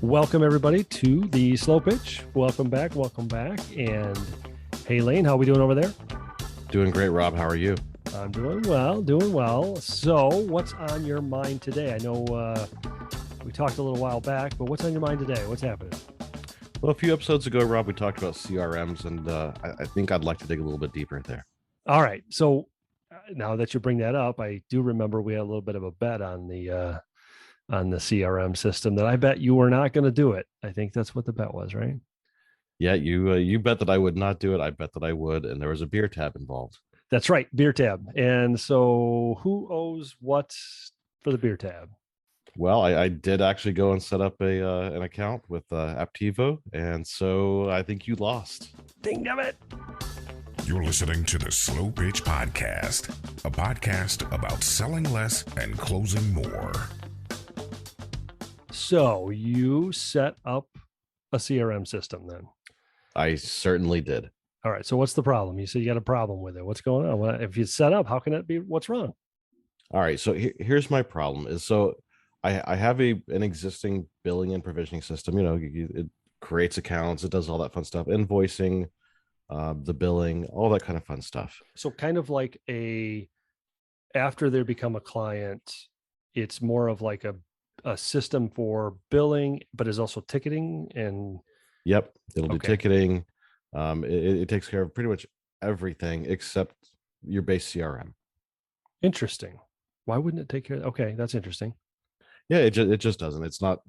Welcome everybody to the Slow Pitch. Welcome back. And hey, Lane, how are we doing over there? Doing great, Rob. How are you? I'm doing well. So what's on your mind today? I know we talked a little while back, but what's on your mind today? What's happening? Well, a few episodes ago, Rob, we talked about CRMs, and I think I'd like to dig a little bit deeper there. All right. So now that you bring that up, I do remember we had a little bit of a bet on the CRM system that I bet you were not going to do it. I think that's what the bet was, right? Yeah, you bet that I would not do it. I bet that I would, and there was a beer tab involved. That's right, beer tab. And so who owes what for the beer tab? Well, I did actually go and set up an account with Aptivo, and so I think you lost. Dang it. You're listening to the Slow Pitch Podcast, a podcast about selling less and closing more. So you set up a CRM system then? I certainly did. All right. So what's the problem? You said you got a problem with it. What's going on? Well, if you set up, how can it be? What's wrong? All right. So here's my problem is I have an existing billing and provisioning system. You know, it creates accounts. It does all that fun stuff, invoicing, the billing, all that kind of fun stuff. So kind of like after they become a client, it's more of like a system for billing, but is also ticketing and. Yep. It'll do ticketing. It takes care of pretty much everything except your base CRM. Interesting. Why wouldn't it take care of? Okay. That's interesting. Yeah. It just doesn't. It's not,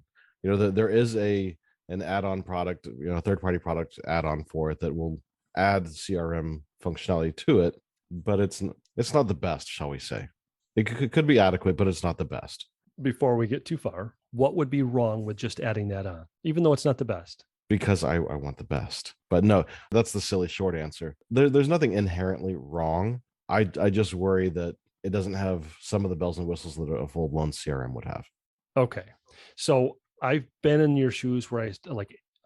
there is an add-on product, a third-party product add-on for it that will add CRM functionality to it, but it's not the best, shall we say. It could be adequate, but it's not the best. Before we get too far, what would be wrong with just adding that on, even though it's not the best? Because I want the best. But no, that's the silly short answer. There's nothing inherently wrong. I just worry that it doesn't have some of the bells and whistles that a full-blown CRM would have. Okay. So I've been in your shoes where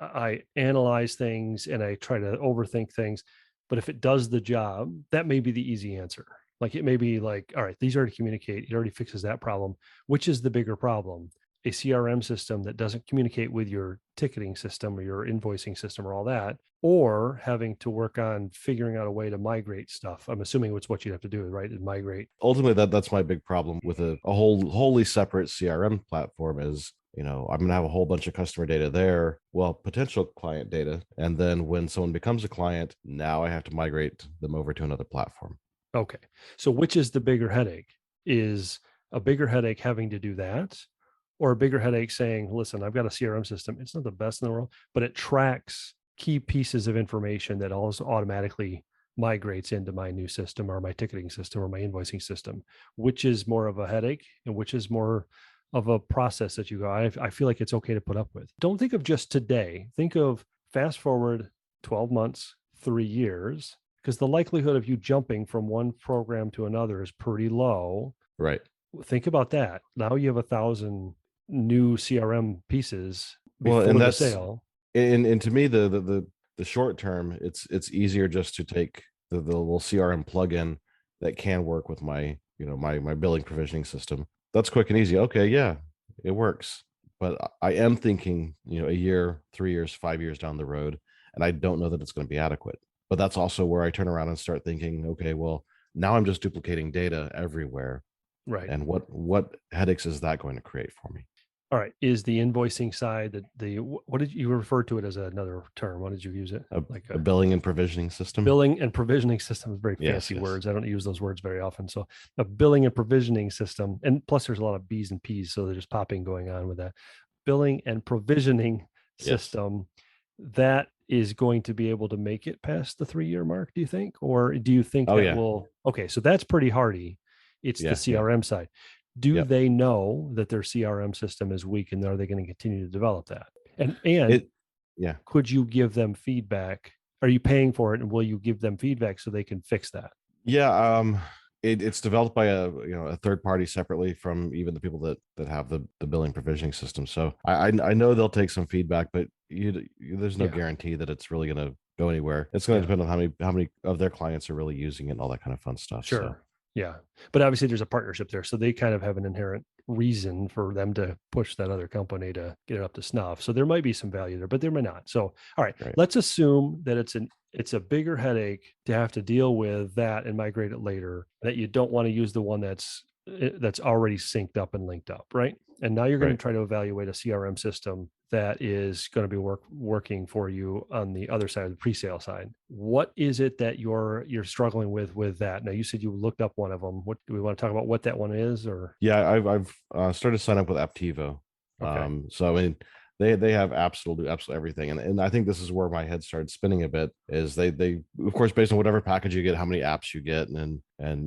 I analyze things and I try to overthink things, but if it does the job, that may be the easy answer. Like it may be like, all right, these already communicate. It already fixes that problem. Which is the bigger problem? A CRM system that doesn't communicate with your ticketing system or your invoicing system or all that, or having to work on figuring out a way to migrate stuff. I'm assuming it's what you'd have to do, right? And migrate. Ultimately, that's my big problem with a wholly separate CRM platform is, I'm going to have a whole bunch of customer data there, well, potential client data. And then when someone becomes a client, now I have to migrate them over to another platform. Okay. So which is the bigger headache? Is a bigger headache having to do that, or a bigger headache saying, listen, I've got a CRM system. It's not the best in the world, but it tracks key pieces of information that also automatically migrates into my new system or my ticketing system or my invoicing system. Which is more of a headache and which is more of a process that you go, I feel like it's okay to put up with. Don't think of just today. Think of fast forward 12 months, 3 years, because the likelihood of you jumping from one program to another is pretty low. Right. Think about that. Now you have 1,000 new CRM pieces before and the sale. And to me, the short term, it's easier just to take the little CRM plugin that can work with my my billing provisioning system. That's quick and easy. Okay, yeah, it works. But I am thinking, a year, 3 years, 5 years down the road, and I don't know that it's going to be adequate. But that's also where I turn around and start thinking, okay, well, now I'm just duplicating data everywhere. Right. And what headaches is that going to create for me? All right. Is the invoicing side what did you refer to it as another term? What did you use it? A billing and provisioning system. Billing and provisioning system is very fancy words. I don't use those words very often. So a billing and provisioning system, and plus there's a lot of B's and P's, so there's popping going on with that. Billing and provisioning system that is going to be able to make it past the 3-year mark, do you think? Or do you think will? Okay, so that's pretty hardy. It's the CRM side. Do they know that their CRM system is weak, and are they going to continue to develop that? And could you give them feedback? Are you paying for it, and will you give them feedback so they can fix that? Yeah, it's developed by a third party separately from even the people that have the billing provisioning system. So I know they'll take some feedback, but there's no guarantee that it's really going to go anywhere. It's going to depend on how many of their clients are really using it and all that kind of fun stuff. Sure. So. Yeah. But obviously there's a partnership there. So they kind of have an inherent reason for them to push that other company to get it up to snuff. So there might be some value there, but there may not. So, all right, let's assume that it's a bigger headache to have to deal with that and migrate it later, that you don't want to use the one that's already synced up and linked up, right? And now you're going to try to evaluate a CRM system that is going to be working for you on the other side of the pre-sale side. What is it that you're struggling with that? Now, you said you looked up one of them. What do we want to talk about? What that one is, or? Yeah, I've started to sign up with Aptivo. Okay. So I mean, they have absolutely everything, and I think this is where my head started spinning a bit. Is they of course, based on whatever package you get, how many apps you get, and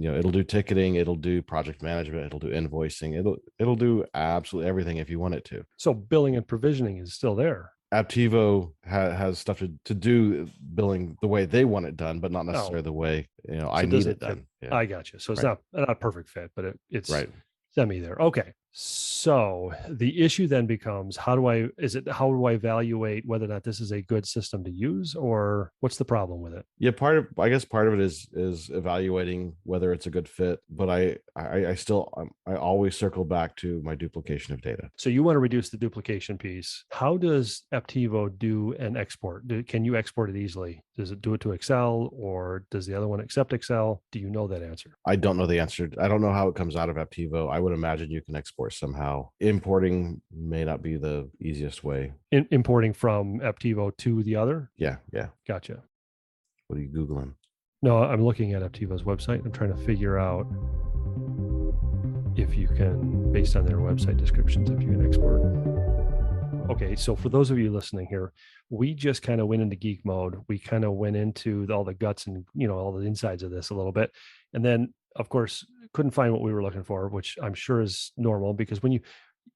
it'll do ticketing, it'll do project management, it'll do invoicing, it'll do absolutely everything if you want it to. So billing and provisioning is still there. Aptivo has stuff to do billing the way they want it done, but not necessarily the way I need it done. Yeah. I got you. So it's not a perfect fit, but it's right. Semi there. Okay. So the issue then becomes, how do I evaluate whether or not this is a good system to use, or what's the problem with it? Yeah, I guess part of it is evaluating whether it's a good fit, but I always circle back to my duplication of data. So you want to reduce the duplication piece. How does Aptivo do an export? Can you export it easily? Does it do it to Excel, or does the other one accept Excel? Do you know that answer? I don't know the answer. I don't know how it comes out of Aptivo. I would imagine you can export somehow. Importing may not be the easiest way. Importing from Aptivo to the other? Yeah. Gotcha. What are you Googling? No, I'm looking at Aptivo's website. I'm trying to figure out if you can, based on their website descriptions, if you can export. Okay, so for those of you listening here, we just kind of went into geek mode. We kind of went into all the guts and all the insides of this a little bit, and then of course couldn't find what we were looking for, which I'm sure is normal, because when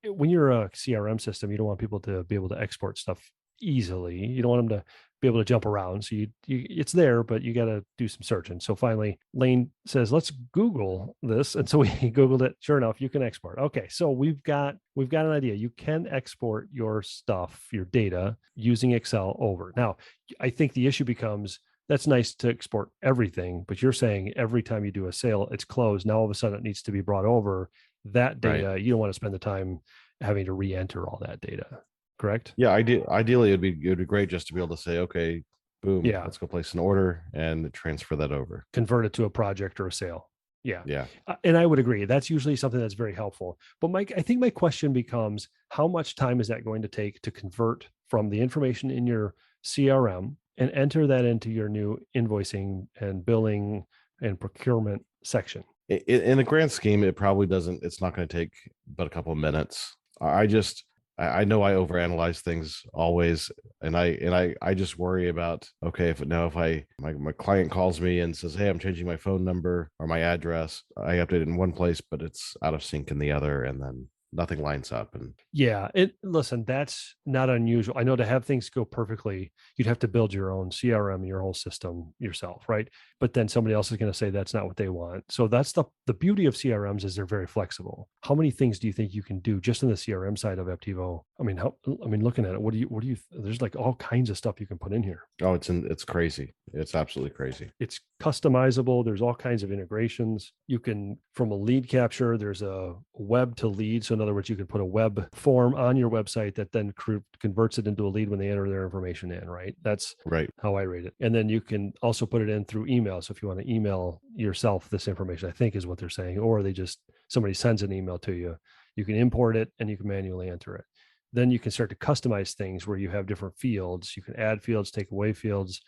you're a CRM system, you don't want people to be able to export stuff easily. You don't want them to be able to jump around. So you it's there, but you got to do some searching. So finally, Lane says, let's Google this. And so we Googled it. Sure enough, you can export. Okay. So we've got an idea. You can export your stuff, your data, using Excel over. Now, I think the issue becomes, that's nice to export everything, but you're saying every time you do a sale, it's closed. Now all of a sudden it needs to be brought over. That data, you don't want to spend the time having to re-enter all that data. Correct? Yeah, ideally it'd be great just to be able to say, okay, boom, let's go place an order and transfer that over. Convert it to a project or a sale. Yeah. And I would agree. That's usually something that's very helpful. But Mike, I think my question becomes, how much time is that going to take to convert from the information in your CRM and enter that into your new invoicing and billing and procurement section? In the grand scheme, it probably doesn't. It's not going to take but a couple of minutes. I know I overanalyze things always, and I just worry about, okay, if my client calls me and says, hey, I'm changing my phone number or my address, I update it in one place, but it's out of sync in the other, and then nothing lines up. And listen, that's not unusual. I know to have things go perfectly, you'd have to build your own CRM, your whole system yourself, right? But then somebody else is going to say that's not what they want. So that's the beauty of CRMs, is they're very flexible. How many things do you think you can do just in the CRM side of Aptivo? I mean, looking at it, there's like all kinds of stuff you can put in here. Oh, it's crazy. It's absolutely crazy. It's customizable. There's all kinds of integrations. You can, from a lead capture, there's a web to lead. So in other words, you can put a web form on your website that then converts it into a lead when they enter their information in, right? That's right. How I rate it. And then you can also put it in through email. So if you want to email yourself this information, I think is what they're saying, or somebody sends an email to you, you can import it and you can manually enter it. Then you can start to customize things where you have different fields. You can add fields, take away fields,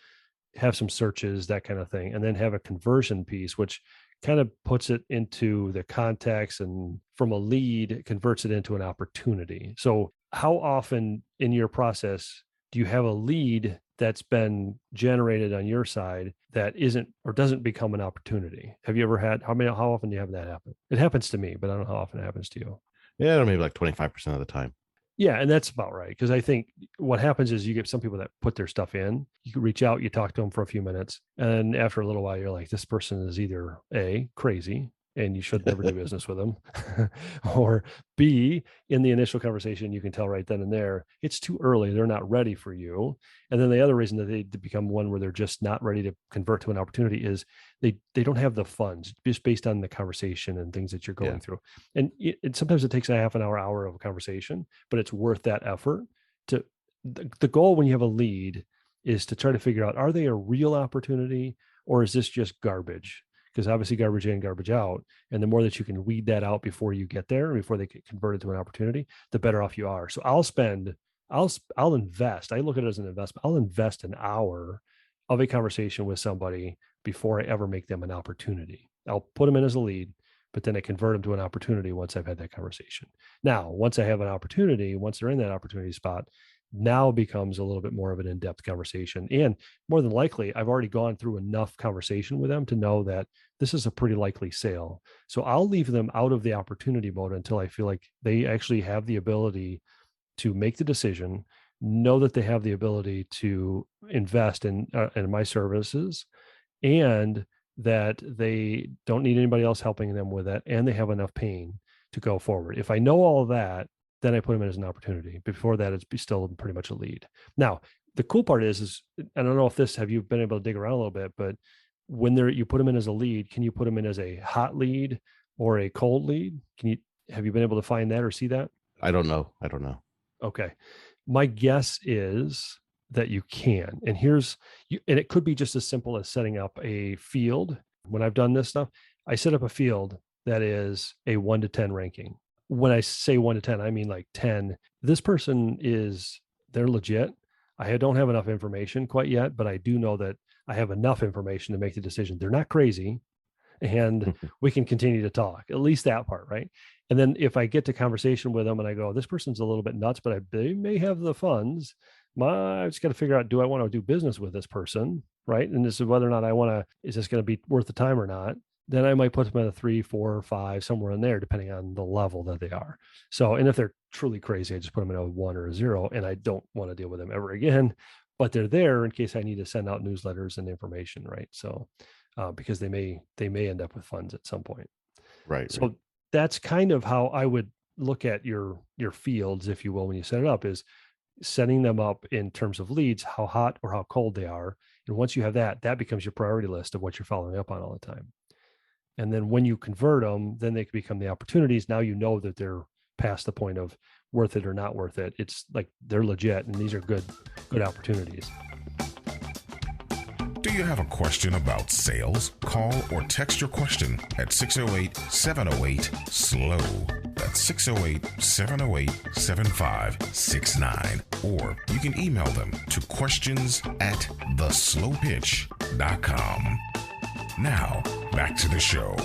have some searches, that kind of thing, and then have a conversion piece, which kind of puts it into the context, and from a lead, it converts it into an opportunity. So how often in your process do you have a lead that's been generated on your side that isn't or doesn't become an opportunity? Have you ever had, how often do you have that happen? It happens to me, but I don't know how often it happens to you. Yeah, maybe like 25% of the time. Yeah, and that's about right. Because I think what happens is you get some people that put their stuff in, you can reach out, you talk to them for a few minutes, and after a little while, you're like, this person is either A, crazy, and you should never do business with them. Or B, in the initial conversation, you can tell right then and there, it's too early. They're not ready for you. And then the other reason that they become one where they're just not ready to convert to an opportunity is they don't have the funds just based on the conversation and things that you're going through. And sometimes it takes a half an hour of a conversation, but it's worth that effort. The goal when you have a lead is to try to figure out, are they a real opportunity or is this just garbage? Because obviously garbage in, garbage out. And the more that you can weed that out before you get there, before they get converted to an opportunity, the better off you are. So I'll invest. I look at it as an investment. I'll invest an hour of a conversation with somebody before I ever make them an opportunity. I'll put them in as a lead, but then I convert them to an opportunity once I've had that conversation. Now, once I have an opportunity, once they're in that opportunity spot, now becomes a little bit more of an in-depth conversation. And more than likely, I've already gone through enough conversation with them to know that this is a pretty likely sale. So I'll leave them out of the opportunity mode until I feel like they actually have the ability to make the decision, know that they have the ability to invest in my services, and that they don't need anybody else helping them with it, and they have enough pain to go forward. If I know all of that, then I put them in as an opportunity. Before that, it's still pretty much a lead. Now, the cool part is I don't know if have you been able to dig around a little bit, but when you put them in as a lead, can you put them in as a hot lead or a cold lead? Have you been able to find that or see that? I don't know. Okay. My guess is that you can. And and it could be just as simple as setting up a field. When I've done this stuff, I set up a field that is a 1 to 10 ranking. When I say 1 to 10, I mean like 10. This person they're legit. I don't have enough information quite yet, but I do know that I have enough information to make the decision. They're not crazy, and we can continue to talk, at least that part, right? And then if I get to conversation with them and I go, this person's a little bit nuts, but they may have the funds. I just got to figure out, do I want to do business with this person, right? And this is whether or not is this going to be worth the time or not? Then I might put them at a 3, 4, or 5, somewhere in there, depending on the level that they are. So, and if they're truly crazy, I just put them in a 1 or a 0, and I don't want to deal with them ever again. But they're there in case I need to send out newsletters and information, right? So, because they may end up with funds at some point, right? So that's kind of how I would look at your fields, if you will, when you set it up, is setting them up in terms of leads, how hot or how cold they are. And once you have that becomes your priority list of what you're following up on all the time. And then when you convert them, then they can become the opportunities. Now you know that they're past the point of worth it or not worth it. It's like they're legit, and these are good opportunities. Do you have a question about sales? Call or text your question at 608-708-SLOW. That's 608-708-7569. Or you can email them to questions@theslowpitch.com. Now, back to the show.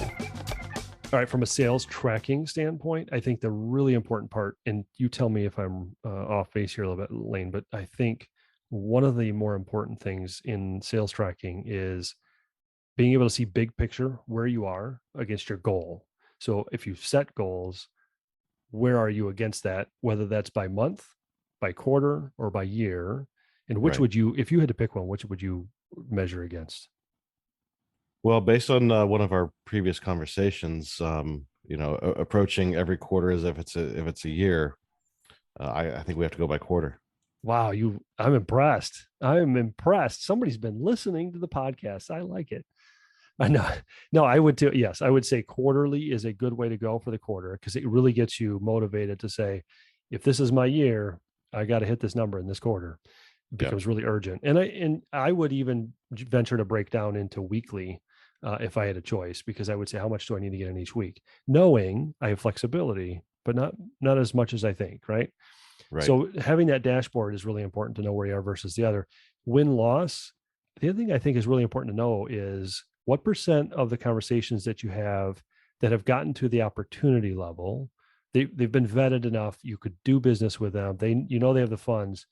All right. From a sales tracking standpoint, I think the really important part, and you tell me if I'm off base here a little bit, Lane, but I think one of the more important things in sales tracking is being able to see big picture where you are against your goal. So if you've set goals, where are you against that, whether that's by month, by quarter, or by year? And which would you, if you had to pick one, which would you measure against? Well, based on one of our previous conversations, approaching every quarter as if it's a year, I think we have to go by quarter. Wow, I'm impressed. Somebody's been listening to the podcast. I like it. I know. No, I would too. Yes, I would say quarterly is a good way to go for the quarter, because it really gets you motivated to say, if this is my year, I got to hit this number in this quarter. It becomes really urgent. And I would even venture to break down into weekly if I had a choice, because I would say, how much do I need to get in each week? Knowing I have flexibility, but not as much as I think, right? So having that dashboard is really important to know where you are versus the other. Win-loss. The other thing I think is really important to know is what % of the conversations that you have that have gotten to the opportunity level, they've been vetted enough, you could do business with them. They have the funds.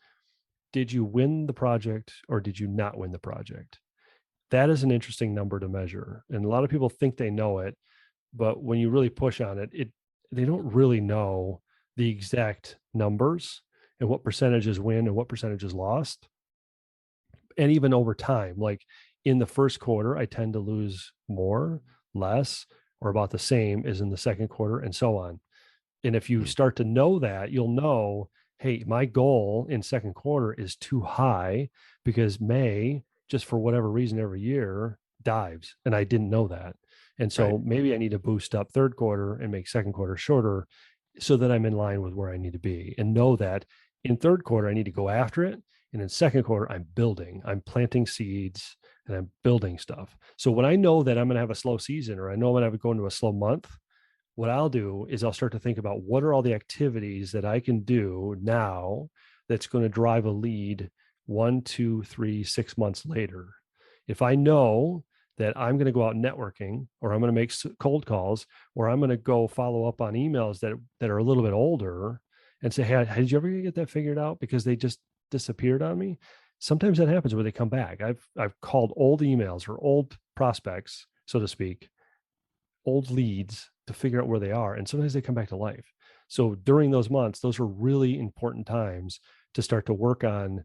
Did you win the project or did you not win the project? That is an interesting number to measure. And a lot of people think they know it, but when you really push on it, they don't really know the exact numbers and what percentages win and what percentages lost. And even over time, like in the first quarter, I tend to lose more, less, or about the same as in the second quarter, and so on. And if you start to know that, you'll know, hey, my goal in second quarter is too high because May, just for whatever reason every year, dives. And I didn't know that. And so maybe I need to boost up third quarter and make second quarter shorter so that I'm in line with where I need to be, and know that in third quarter, I need to go after it. And in second quarter, I'm building, I'm planting seeds, and I'm building stuff. So when I know that I'm going to have a slow season, or I know I'm going to go into a slow month, what I'll do is I'll start to think about what are all the activities that I can do now that's going to drive a lead 1, 2, 3, 6 months later. If I know that I'm going to go out networking, or I'm going to make cold calls, or I'm going to go follow up on emails that are a little bit older and say, hey, did you ever get that figured out? Because they just disappeared on me. Sometimes that happens where they come back. I've called old emails or old prospects, so to speak, old leads, to figure out where they are. And sometimes they come back to life. So during those months, those are really important times to start to work on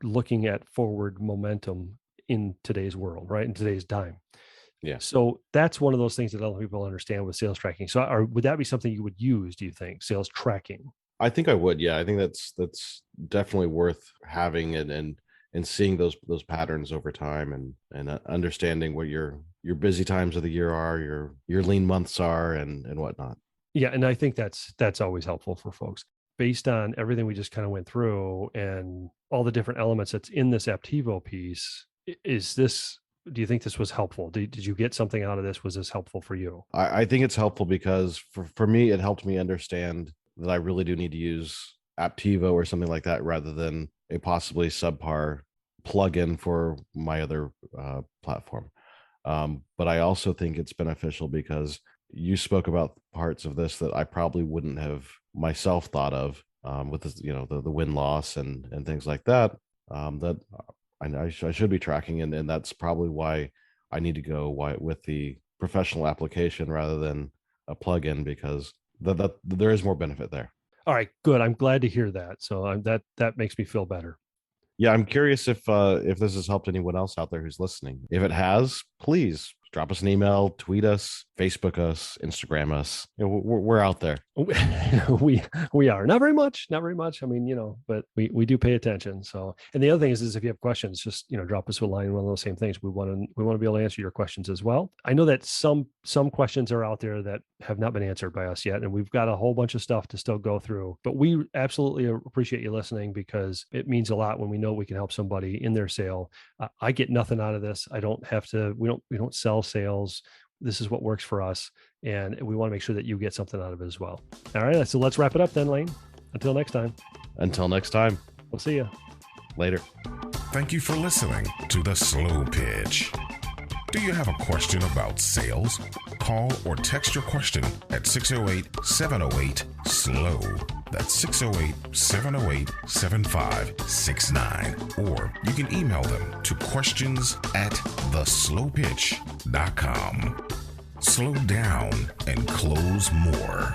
looking at forward momentum in today's world, right? In today's time. Yeah. So that's one of those things that a lot of people understand with sales tracking. So would that be something you would use, do you think, sales tracking? I think I would. Yeah. I think that's definitely worth having, and seeing those patterns over time, and understanding what your busy times of the year are, your lean months are, and whatnot. Yeah. And I think that's always helpful for folks. Based on everything we just kind of went through and all the different elements that's in this Aptivo piece, do you think this was helpful? Did you get something out of this? Was this helpful for you? I think it's helpful because for me, it helped me understand that I really do need to use Aptivo or something like that rather than a possibly subpar plugin for my other platform. But I also think it's beneficial because you spoke about parts of this that I probably wouldn't have myself thought of, with this, the win-loss and things like that, that I should be tracking. And that's probably why I need to go with the professional application rather than a plugin, because that there is more benefit there. All right, good. I'm glad to hear that. So that makes me feel better. Yeah, I'm curious if this has helped anyone else out there who's listening. If it has, please drop us an email, tweet us, Facebook us, Instagram us. We're out there. we are not very much. I mean, but we do pay attention. So, and the other thing is if you have questions, just drop us a line. One of those same things. We want to be able to answer your questions as well. I know that some questions are out there that have not been answered by us yet, and we've got a whole bunch of stuff to still go through. But we absolutely appreciate you listening, because it means a lot when we know we can help somebody in their sale. I get nothing out of this. I don't have to. We don't sell sales. This is what works for us, and we want to make sure that you get something out of it as well. All right, so let's wrap it up then, Lane. Until next time. We'll see you later. Thank you for listening to The Slow Pitch. Do you have a question about sales? Call or text your question at 608-708-SLOW. That's 608-708-7569. Or you can email them to questions@theslowpitch.com. Slow down and close more.